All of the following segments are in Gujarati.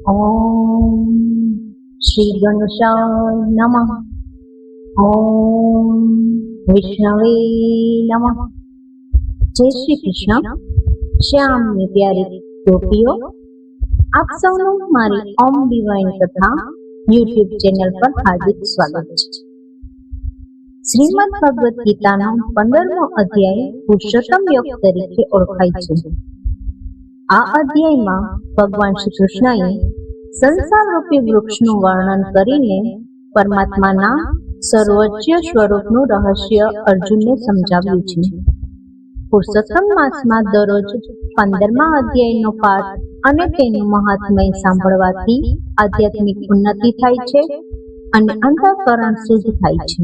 ઓમ શ્રી ગણેશાય નમઃ. ઓમ વિષ્ણવે નમઃ. જય શ્રી કૃષ્ણ. શ્યામની પ્યારી ગોપીઓ, આપ સૌનું મારી ઓમ ડિવાઇન કથા યુટ્યુબ ચેનલ પર હાર્દિક સ્વાગત છે. શ્રીમદ ભગવદ ગીતાનો 15મો અધ્યાય પુરુષોત્તમ યોગ તરીકે ઓળખાય છે. આ અધ્યાયમાં ભગવાન શ્રી કૃષ્ણએ સંસાર રૂપી વૃક્ષનું વર્ણન કરીને પરમાત્માના સર્વોચ્ચ સ્વરૂપનું રહસ્ય અર્જુનને સમજાવ્યું છે. પુરુષોત્તમ માસમાં દરરોજ 15મા અધ્યાયનો પાઠ અને તેનું મહાત્મય સાંભળવાથી આધ્યાત્મિક ઉન્નતિ થાય છે અને અંતઃકરણ શુદ્ધ થાય છે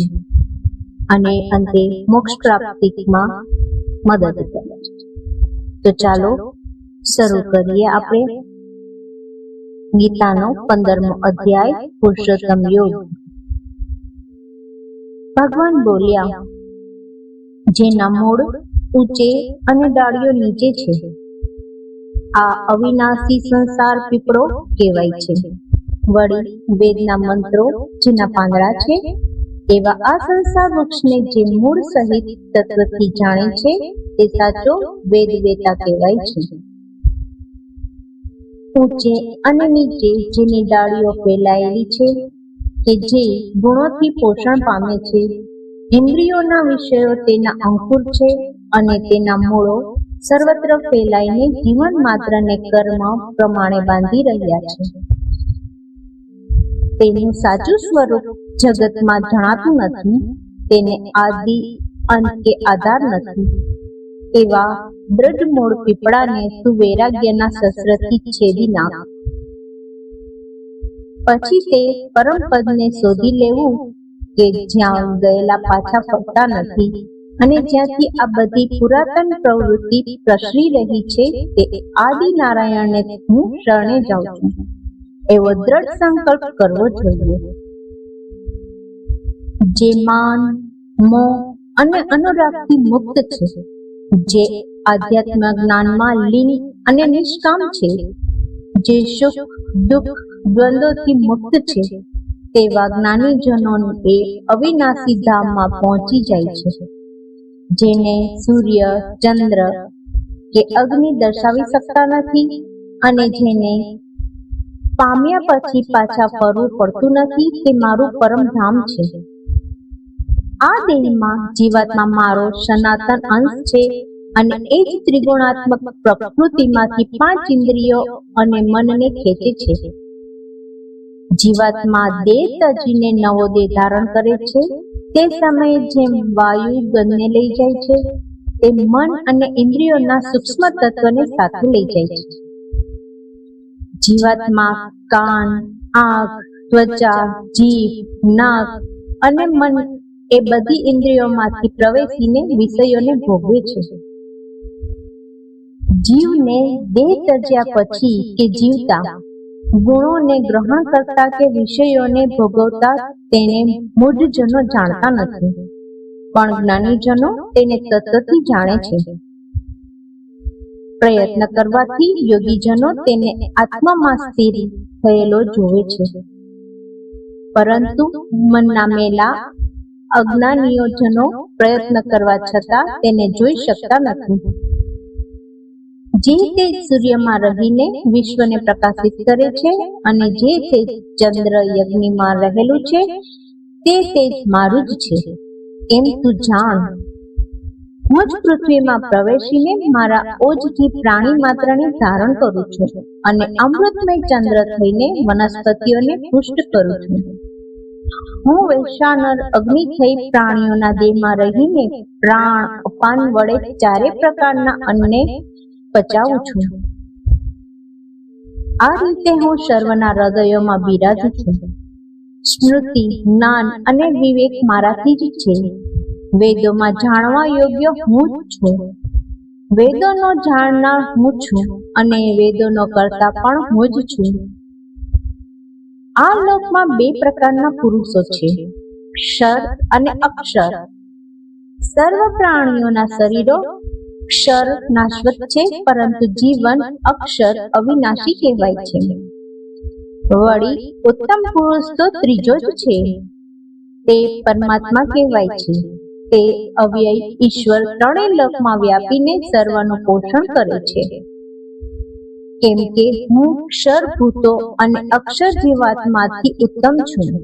અને અંતે મોક્ષ પ્રાપ્તિમાં મદદ કરે છે. તો ચાલો શરૂ કરીએ આપણે ગીતાનો 15મો અધ્યાય પુરુષોત્તમ યોગ. ભગવાન બોલ્યા, જેના મૂળ ઊંચે અને ડાળીઓ નીચે છે, આ અવિનાશી સંસાર પીપળો કહેવાય છે. વળી વેદના મંત્રો જેના પાંદડા છે, એવા આ સંસાર વૃક્ષને જે મૂળ સહિત તત્વથી જાણે છે, તે સાચો વેદ વેતા કહેવાય છે. ઊંચે અને નીચે જેની ડાળીઓ ફેલાયેલી છે, કે જે ગુણોથી પોષણ પામે છે, ઇન્દ્રિયોના વિષયો તેના અંકુર છે અને તેના મૂળો સર્વત્ર ફેલાઈને જીવન માત્રને કર્મ પ્રમાણે બાંધી રહ્યા છે. તેનું સાચું સ્વરૂપ જગતમાં જણાતું નથી, તેને આદિ અંત કે આધાર નથી. એવા દ્રઢ મૂળ પીપળાને તું વૈરાગ્યના શસ્ત્રથી છેદી નાખ. પછી તે પરમ પદને શોધી લેવું કે જ્યાં ગયેલા પાછા ફરતા નથી અને જ્યાંથી આ બધી પુરાતન પ્રવૃત્તિ પ્રસરી રહી છે, તે આદિ નારાયણને હું શરણે જાઉં છું, એવો દ્રઢ સંકલ્પ કરવો જોઈએ. જે માન, મોહ અને અનુરાગથી મુક્ત છે, જે આધ્યાત્મ જ્ઞાનમાં લીન અને નિષ્કામ છે, જે સુખ દુઃખ દ્વંદ્વથી મુક્ત છે, તેવા જ્ઞાનીજનો એ અવિનાશી ધામમાં પહોંચી જાય છે. જેને સૂર્ય, ચંદ્ર કે અગ્નિ દર્શાવી શકતા નથી અને જેને પામ્યા પછી પાછા ફરવું પડતું નથી, તે મારું પરમ ધામ છે. આ દેહમાં જીવાત્મા મારો સનાતન અંશ છે અને એ જ ત્રિગુણાત્મક પ્રકૃતિમાંથી 5 ઇન્દ્રિયો અને મનને ખેંચે છે. જીવાત્મા દેહ તજીને નવો દેહ ધારણ કરે છે, તે સમયે જેમ વાયુ ગંધને લઈ જાય છે, તે મન અને ઇન્દ્રિયોના સૂક્ષ્મ તત્વને સાથે લઈ જાય છે. જીવાત્મા કાન, આંખ, ત્વચા, જીભ, નાક અને મન એ બધી ઇન્દ્રિયોમાંથી પ્રવેશીને વિષયોને ભોગવે છે. જીવને દેહ ત્યજ્યા પછી કે જીવતા ગુણોને ગ્રહણ કરતા કે વિષયોને ભોગવતા તેને મૂઢજનો જાણતા નથી, પણ જ્ઞાનીજનો તેને તત્વથી જાણે છે. પ્રયત્ન કરવાથી યોગીજનો તેને આત્મામાં સ્થિર થયેલો જોવે છે, પરંતુ મનના મેલા અજ્ઞાનીઓજનો પ્રયત્ન કરવા છતાં તેને જોઈ શકતા નથી. જે તેજ સૂર્યમાં રહીને વિશ્વને પ્રકાશિત કરે છે અને જે તેજ ચંદ્ર યજ્ઞમાં રહેલું છે, તે તેજ મારું જ છે, એમ તું જાણ. હું જ પૃથ્વીમાં પ્રવેશીને મારા ઓજથી પ્રાણી માત્રને ધારણ કરું છું અને અમૃતમય ચંદ્ર થઈને વનસ્પતિઓને પુષ્ટ કરું છું. હું વૈશ્વાનર અગ્નિ થઈ પ્રાણીઓના દેહમાં રહીને પ્રાણ અપાન વડે 4 પ્રકારના અન્નને પચાવું છું. આ રીતે હું સર્વના હૃદયોમાં બિરાજું છું. સ્મૃતિ, જ્ઞાન અને વિવેક મારાથી જ છે. વેદોમાં જાણવા યોગ્ય હું જ છું. વેદોનો જાણનાર હું છું અને વેદોનો કરતા પણ હું જ છું. આ લોકમાં 2 પ્રકારના પુરુષો છે, ક્ષર અને અક્ષર. સર્વ પ્રાણીઓના શરીરો ક્ષર નાશવત છે, પરંતુ જીવન અક્ષર અવિનાશી કહેવાય છે. વળી ઉત્તમ પુરુષ તો ત્રીજો જ છે. તે પરમાત્મા કહેવાય છે. તે અવ્યય ઈશ્વર ત્રણેય લોકમાં વ્યાપીને સર્વનું પોષણ કરે છે. કેમ કે હું ક્ષર ભૂતો અને અક્ષર જીવાત્માથી ઉત્તમ છું.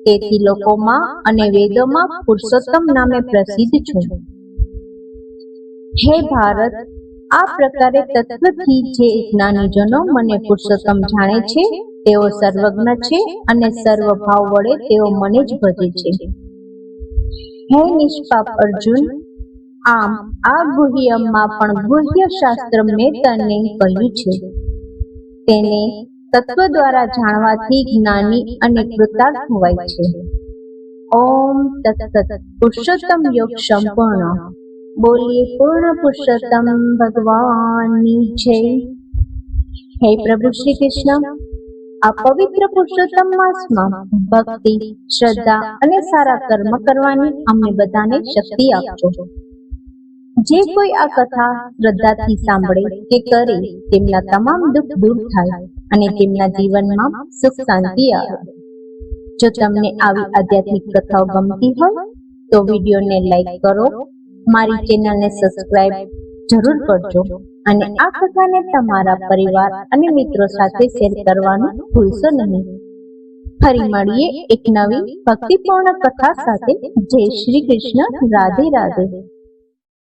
તેથી લોકોમાં અને વેદોમાં પુરુષોત્તમ નામે પ્રસિદ્ધ છું. હે ભારત, આ પ્રકારે તત્વથી જે જ્ઞાનીજનો મને પુરુષોત્તમ જાણે છે તેઓ સર્વજ્ઞ છે અને સર્વભાવ વડે તેઓ મને જ ભજે છે. હે નિષ્પાપ અર્જુન, આમ આ ગુહ્યમાં પણ ગુહ્ય શાસ્ત્ર મેં તને કહ્યું છે. તેને તત્વ દ્વારા જાણવાથી જ્ઞાની અને કૃતાર્થ હોવાય છે. ઓમ તત્સત. પુરુષોત્તમ યોગ સંપૂર્ણ. બોલીએ પૂર્ણ પુરુષોત્તમ ભગવાનની જય. હે પ્રભુ શ્રી કૃષ્ણ, આ પવિત્ર પુરુષોત્તમ માસમાં ભક્તિ, શ્રદ્ધા અને સારા કર્મ કરવાની અમને બધાને શક્તિ આપજો. જે કોઈ આ કથા શ્રદ્ધાથી સાંભળે કે કરે તેમના તમામ દુઃખ દૂર થાય અને તેમના જીવનમાં સુખ શાંતિ આવે. જો તમને આવી આધ્યાત્મિક કથાઓ ગમતી હોય તો વિડીયોને લાઈક કરો, મારી ચેનલને સબસ્ક્રાઇબ જરૂર કરજો અને આ કથાને તમારા પરિવાર અને મિત્રો સાથે શેર કરવાનું ભૂલશો નહીં. ફરી મળીએ એક નવી ભક્તિપૂર્ણ કથા સાથે. જય શ્રી કૃષ્ણ. રાધે રાધે.